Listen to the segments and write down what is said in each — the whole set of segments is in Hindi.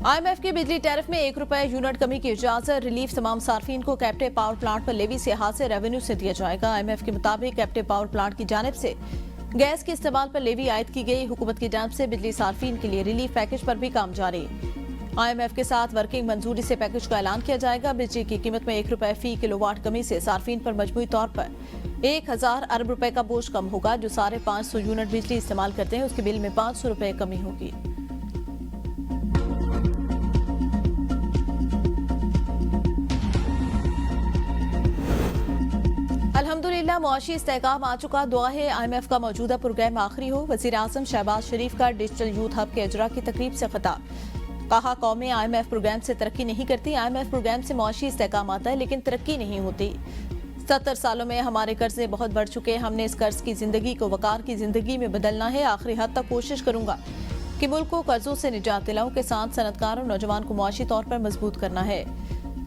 IMF की बिजली टैरिफ में ₹1 यूनिट कमी की इजाजत। रिलीफ तमाम सार्फिन को कैप्टिव पावर प्लांट पर लेवी से हासिल रेवेन्यू से दिया जाएगा। IMF के मुताबिक कैप्टिव पावर प्लांट की जानिब से गैस के इस्तेमाल पर लेवी आयद की गई। हुकूमत की जानिब से बिजली सार्फिन के लिए रिलीफ पैकेज पर भी काम जारी। IMF के साथ वर्किंग मंजूरी से पैकेज का ऐलान किया जाएगा। बिजली की कीमत में ₹1 फी किलोवाट कमी से सार्फिन पर मजमूई तौर पर 1000 अरब रुपए का बोझ कम होगा। जो 550 यूनिट बिजली इस्तेमाल करते हैं उसके बिल में ₹500 कमी होगी। अल्हम्दुलिल्लाह मुआशी इस्तेहकाम आ चुका। दुआ है IMF का मौजूदा प्रोग्राम आखिरी हो। वज़ीर आज़म शहबाज शरीफ का डिजिटल यूथ हब के इजरा की तकरीब से खिताब। कहा, कौमें IMF प्रोग्राम से तरक्की नहीं करती। IMF प्रोग्राम से मुआशी इस्तेहकाम आता है लेकिन तरक्की नहीं होती। 70 सालों में हमारे कर्जे बहुत बढ़ चुके हैं। हमने इस कर्ज की जिंदगी को वकार की जिंदगी में बदलना है। आखिरी हद तक कोशिश करूंगा कि मुल्क को कर्जों से निजात दिलाऊं के साथ सनतकार और नौजवान को मुआशी तौर पर मजबूत करना है।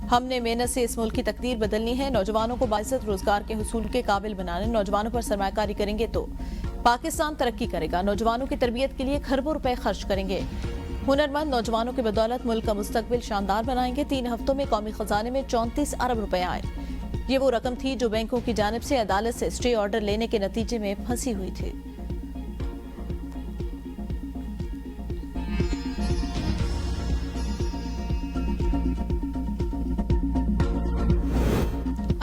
हमने मेहनत से इस मुल्क की तकदीर बदलनी है। नौजवानों को बाइज्जत रोजगार के हुसूल के काबिल बनाने, नौजवानों पर सरमायाकारी करेंगे तो पाकिस्तान तरक्की करेगा। नौजवानों की तरबियत के लिए खरबों रुपए खर्च करेंगे। हुनरमंद नौजवानों की बदौलत मुल्क का मुस्तकबिल शानदार बनाएंगे। 3 हफ्तों में कौमी खजाने में 34 अरब रुपए आए। ये वो रकम थी जो बैंकों की जानिब से अदालत से स्टे ऑर्डर लेने के नतीजे में फंसी हुई थी।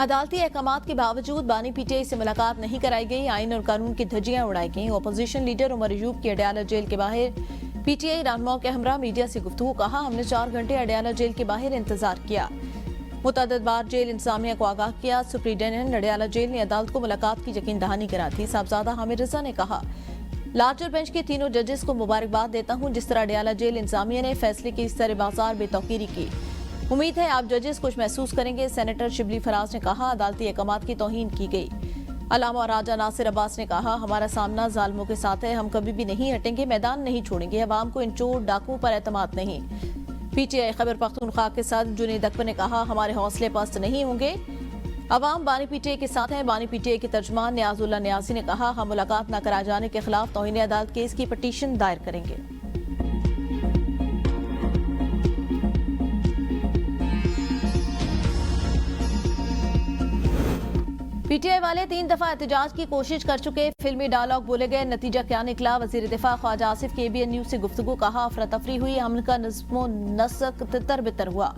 अदालती अहकामात के बावजूद बानी PTI से मुलाकात नहीं कराई गई। आइन और कानून की धज्जियां उड़ाई गई। अपोजिशन लीडर उमर अयूब की अडयाला जेल के बाहर PTI रहनुमाओं के हमरा मीडिया से गुफ्तगू। कहा, हमने 4 घंटे अडयाला जेल के बाहर इंतजार किया। मुतअद्दिद बार जेल इंतजामिया को आगाह किया। सुप्रीडेंटेंट अडयाला जेल ने अदालत को मुलाकात की यकीन दहानी करा थी। साहबजादा हामिद रजा ने कहा, लार्जर बेंच के तीनों जजेस को मुबारकबाद देता हूँ। जिस तरह अडयाला जेल इंतजामिया ने फैसले की सर बाजार बेतौकीरी की, उम्मीद है आप जजेस कुछ महसूस करेंगे। सेनेटर शिबली फराज ने कहा, अदालती अहकामात की तौहीन की गई। अलामा और राजा नासिर अब्बास ने कहा, हमारा सामना जालिमों के साथ है। हम कभी भी नहीं हटेंगे, मैदान नहीं छोड़ेंगे। अवाम को इन चोर डाकुओं पर एतमाद नहीं। PTI खैबर पख्तूनख्वा के साथ जुनैद अकबर ने कहा, हमारे हौसले पस्त नहीं होंगे। अवाम बानी PTI के साथ है। बानी PTI के तर्जमान नियाजुल्लाह नियाजी ने कहा, हम मुलाकात न कराए जाने के खिलाफ तौहीन अदालत केस की पटिशन दायर करेंगे। PTI वाले 3 दफा एहतजाज की कोशिश कर चुके। फिल्मी डायलॉग बोले गए, नतीजा क्या निकला? वजीर दिफा ख्वाजा आसिफ की ABN न्यूज से गुफ्तगू। कहा, अफरा तफरी हुई, अमन का नज़्मो नस्क तितर बितर हुआ।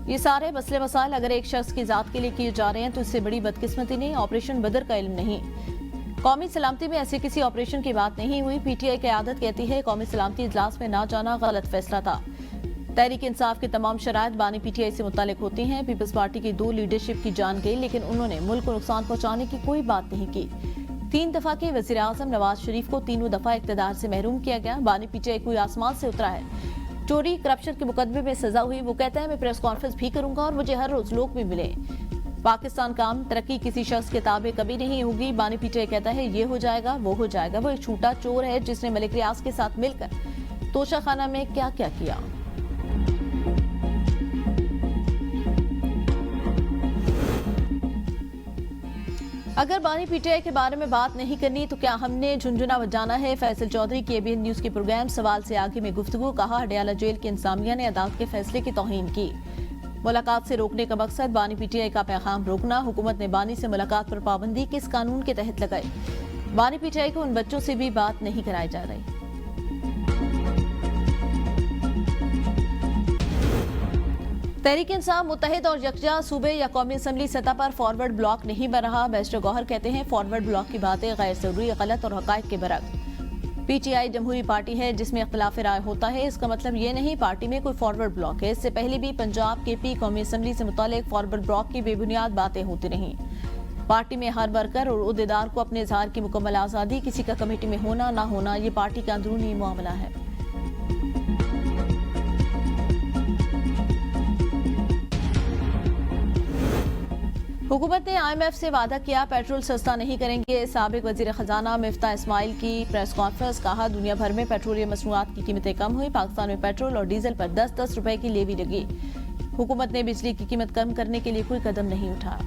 ये सारे मसले मसाइल अगर एक शख्स की जात के लिए किए जा रहे हैं तो इससे बड़ी बदकिस्मती नहीं। ऑपरेशन बदर का इल्म नहीं। कौमी सलामती में ऐसे किसी ऑपरेशन की बात नहीं हुई। PTI की आदत कहती है कौमी सलामती इजलास में ना जाना गलत फैसला था। तहरीक इंसाफ की तमाम शराइत बानी PTI से मुतालिक होती हैं। पीपल्स पार्टी की 2 लीडरशिप की जान गई लेकिन उन्होंने मुल्क को नुकसान पहुंचाने की कोई बात नहीं की। 3 दफा के वजीर आजम नवाज शरीफ को 3 दफा इख्तिदार से महरूम किया गया। बानी PTI कोई आसमान से उतरा है। चोरी करप्शन के मुकदमे में सजा हुई। वो कहता है मैं प्रेस कॉन्फ्रेंस भी करूंगा और मुझे हर रोज लोग भी मिले। पाकिस्तान काम तरक्की किसी शख्स के ताबे कभी नहीं होगी। बानी PTI कहता है ये हो जाएगा वो हो जाएगा। वो एक छूटा चोर है जिसने मलिक रियाज के साथ मिलकर तोशा खाना में क्या क्या किया। अगर बानी PTI के बारे में बात नहीं करनी तो क्या हमने झुंझुना बजाना है? फैसल चौधरी की ABN न्यूज के प्रोग्राम सवाल से आगे में गुफ्तगू। कहा, अडयाला जेल के इंतजामिया ने अदालत के फैसले की तौहीन की। मुलाकात से रोकने का मकसद बानी PTI का पैगाम रोकना। हुकूमत ने बानी से मुलाकात पर पाबंदी किस कानून के तहत लगाई? बानी PTI को उन बच्चों से भी बात नहीं कराई जा रही। तहरीक इंसाफ मुत्तहिद और यकजा सूबे या कौमी असम्बली सतह पर फॉरवर्ड ब्लॉक नहीं बन रहा। बैरिस्टर गौहर कहते हैं फॉरवर्ड ब्लॉक की बातें गैर जरूरी, गलत और हकायक के बरक्स। PTI जमहूरी पार्टी है जिसमें इख्तिलाफ राय होता है। इसका मतलब ये नहीं पार्टी में कोई फॉरवर्ड ब्लॉक है। इससे पहले भी पंजाब KP कौमी असम्बली से मुतालिक फॉरवर्ड ब्लॉक की बेबुनियाद बातें होती रहीं। पार्टी में हर वर्कर और उहदेदार को अपने इजहार की मुकम्मल आज़ादी। किसी का कमेटी में होना ना होना ये पार्टी का अंदरूनी मामला है। हुकूमत ने IMF से वादा किया पेट्रोल सस्ता नहीं करेंगे। साबिक वजीर खजाना मिफ्ता इस्माइल की प्रेस कॉन्फ्रेंस। कहा, दुनिया भर में पेट्रोलियम मसनूआत की कीमतें कम हुई। पाकिस्तान में पेट्रोल और डीजल पर 10-10 रुपए की लेवी लगी। हुकूमत ने बिजली की कीमत कम करने के लिए कोई कदम नहीं उठाया।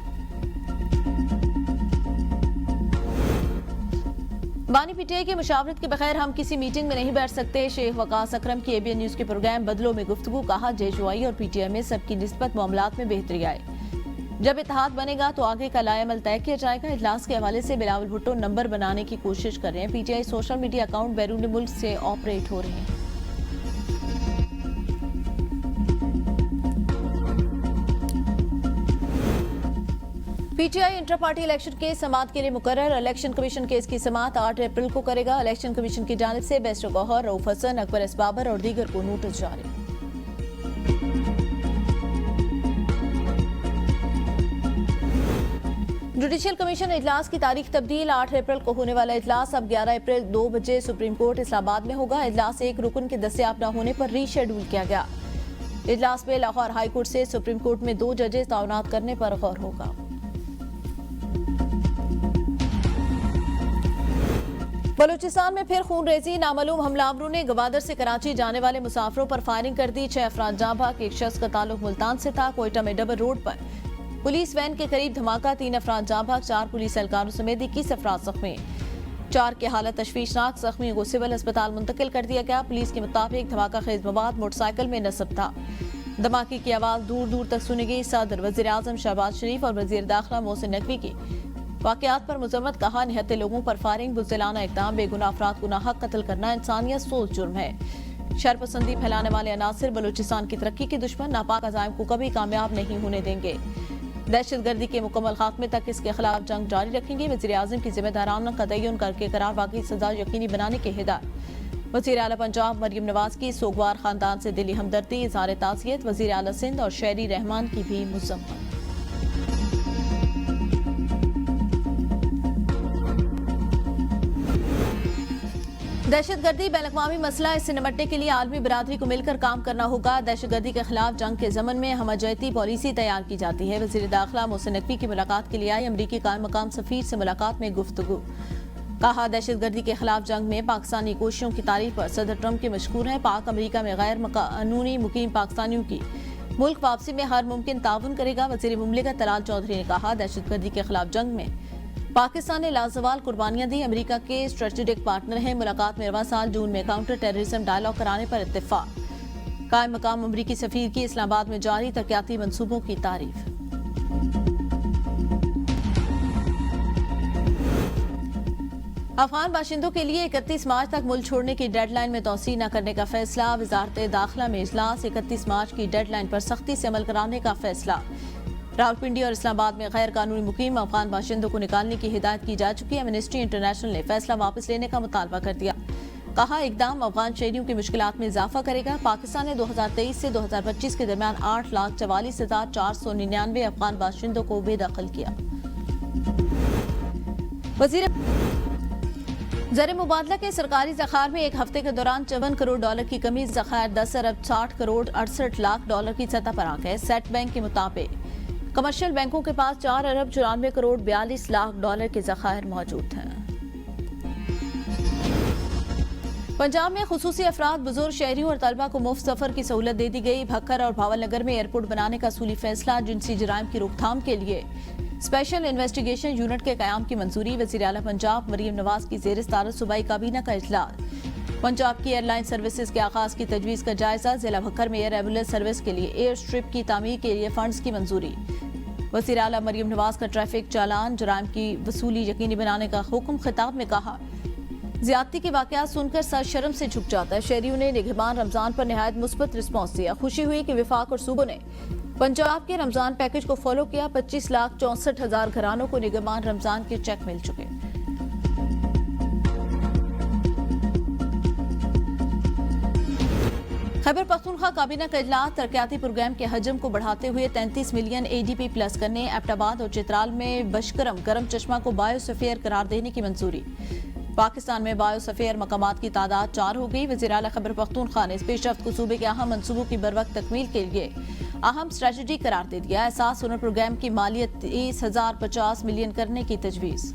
बानी पीटीआई की मुशावरत के बगैर हम किसी मीटिंग में नहीं बैठ सकते। शेख वकास अकरम की एबीएन न्यूज के प्रोग्राम बदलों में गुफ्तगू। कहा जेजुआई और पीटीआई में सबकी निस्बत मामलात में बेहतरी आए। जब इत्तेहाद बनेगा तो आगे का लाएमल तय किया जाएगा। इजलास के हवाले से बिलावल भुट्टो नंबर बनाने की कोशिश कर रहे हैं। पीटीआई सोशल मीडिया अकाउंट बैरून मुल्क से ऑपरेट हो रहे हैं। PTI inter party election case समाअत के लिए मुकर्रर। इलेक्शन कमीशन केस की समाअत 8 अप्रैल को करेगा। इलेक्शन कमीशन की जानिब से बेस्ट गौहर, रऊफ हसन, अकबर एस बाबर और दीगर को नोटिस जारी। जुडिशियल कमीशन इजलास की तारीख तब्दील। 8 अप्रैल को होने वाला इजलास अब 11 अप्रैल 2 बजे सुप्रीम कोर्ट इस्लामाबाद में होगा। इजलास एक रुकन के दस्तयाब न होने पर रीशेड्यूल किया गया। इजलास में लाहौर हाई कोर्ट से सुप्रीम कोर्ट में 2 जजेस तैनात करने पर गौर होगा। बलूचिस्तान में फिर खून रेजी। नामालूम हमलावरों ने गवादर से कराची जाने वाले मुसाफिरों पर फायरिंग कर दी। 6 अफराद जाँ भाग। एक शख्स का ताल्लुक मुल्तान से था। कोयटा में डबल रोड पर पुलिस वैन के करीब धमाका। 3 अफराद जाँ भाग। 4 पुलिस एहलकारों समेत 21 अफराद जख्मी। 4 की हालत तशवीशनाक। जख्मियों को सिविल अस्पताल मुंतकिल कर दिया गया। पुलिस के मुताबिक धमाका खेज मवाद मोटरसाइकिल में नस्ब था। धमाके की आवाज दूर दूर तक सुनी गई। सदर, वजीर आजम शहबाज शरीफ और वजीर दाखिला मोहसिन नकवी की वाकयात पर मुजम्मत। कहा निहत्ते लोगों पर फायरिंग बुज़दिलाना इक़दाम, बेगुनाह अफराद को नाहक कत्ल करना इंसानियत सोच जुर्म है। शरपसंदी फैलाने वाले अनासिर बलूचिस्तान की तरक्की के दुश्मन, नापाक अज़ाइम को कभी कामयाब नहीं होने देंगे। दहशतगर्दी के मुकम्मल खात्मे तक इसके खिलाफ जंग जारी रखेंगे। वज़ीर आज़म की जिम्मेदाराना का तयन करके करार वाकई सजा यकीनी बनाने के हिदायत। वज़ीर आला पंजाब मरियम नवाज की सोगवार खानदान से दिली हमदर्दी, इज़हार ताज़ियत। वज़ीर आला सिंध और शहरी रहमान की भी मुज़म्मत। दहशतगर्दी बैनुल-अक़वामी मसला, इससे निपटने के लिए आलमी बिरादरी को मिलकर काम करना होगा। दहशतगर्दी के खिलाफ जंग के ज़मन में हमजहती पॉलिसी तैयार की जाती है। वज़ीर दाखिला मोहसिन नकवी की मुलाकात के लिए आई अमरीकी कायम मकाम सफीर से मुलाकात में गुफ्तगू। कहा दहशतगर्दी के खिलाफ जंग में पाकिस्तानी कोशिशों की तारीफ पर सदर ट्रंप के मशकूर हैं। पाक अमरीका में गैर कानूनी मुकीम पाकिस्तानियों की मुल्क वापसी में हर मुमकिन ताउन करेगा। वज़ीर मुमलिकत तलाल चौधरी ने कहा दहशतगर्दी के खिलाफ जंग में पाकिस्तान ने लाजवाल कुर्बानियां दी। अमेरिका के स्ट्रेटेजिक पार्टनर हैं। मुलाकात में रवा साल जून में काउंटर टेररिज्म डायलॉग कराने पर इत्तेफाक। कायम मकाम अमरीकी सफीर की इस्लामाबाद में जारी तरक्याती मंसूबों की तारीफ। अफगान बाशिंदों के लिए 31 मार्च तक मुल्क छोड़ने की डेडलाइन में तौसीह न करने का फैसला। वजारत दाखिला में इजलास। 31 मार्च की डेडलाइन पर सख्ती से अमल कराने का फैसला। रावलपिंडी और इस्लामाबाद में गैर कानूनी मुकीम अफगान बाशिंदों को निकालने की हिदायत की जा चुकी है। एमनेस्टी इंटरनेशनल ने फैसला वापस लेने का मुतालबा कर दिया। कहा इकदाम अफगान शहरियों की मुश्किलात में इजाफा करेगा। पाकिस्तान ने 2023 से 2025 के दरमियान 8,44,499 अफगान बाशिंदों को बेदखल किया। वजीर ज़र मुबादला के सरकारी ज़खायर में एक हफ्ते के दौरान $54 करोड़ की कमी। ज़खायर 10 अरब 60 करोड़ 68 लाख डॉलर की सतह पर आ गए। सेट बैंक के मुताबिक कमर्शियल बैंकों के पास 4 अरब 94 करोड़ 42 लाख डॉलर के ज़खायर मौजूद हैं। पंजाब में खुसूसी अफराद, बुजुर्ग, शहरियों और तलबा को मुफ्त सफर की सहूलत दे दी गई। भक्कर और भावलनगर में एयरपोर्ट बनाने का असूली फैसला। जिनसी जराइम की रोकथाम के लिए स्पेशल इन्वेस्टिगेशन यूनिट के कयाम की मंजूरी। वज़ीर आला पंजाब मरियम नवाज की ज़ेर सदारत सूबाई काबीना का इजलास। पंजाब की एयरलाइन सर्विसेज के आगाज की तजवीज़ का जायजा। जिला भक्कर में एयर एम्बुलेंस सर्विस के लिए एयर स्ट्रिप की तामीर के लिए फंड्स की मंजूरी। वज़ीर आला मरियम नवाज का ट्रैफिक चालान जराइम की वसूली यकीनी बनाने का हुक्म। खिताब में कहा ज्यादती के वाकयात सुनकर सर शर्म से झुक जाता है। शहरियों ने निगहबान रमजान पर निहायत मुस्बत रिस्पॉन्स दिया। खुशी हुई कि विफाक और सूबों ने पंजाब के रमजान पैकेज को फॉलो किया। 25,64,000 घरानों को निगहबान रमजान के चेक मिल चुके। खैबर पख्तूनख्वा काबीना का इजलास। तरक्याती प्रोग्राम के हजम को बढ़ाते हुए 33 मिलियन ADP प्लस करने। एबटाबाद और चित्राल में बशकरम गरम चश्मा को बायोस्फीयर करार देने की मंजूरी। पाकिस्तान में बायोस्फीयर मकामात की तादाद 4 हो गई। वज़ीर आला खैबर पख्तूनख्वा ने इस पेशरफ्त को सूबे के अहम मंसूबों की बरवक्त तकमील के लिए अहम स्ट्रेटजी करार दे दिया। एहसास हुनर प्रोग्राम की मालियत 30,050 मिलियन करने की तजवीज़।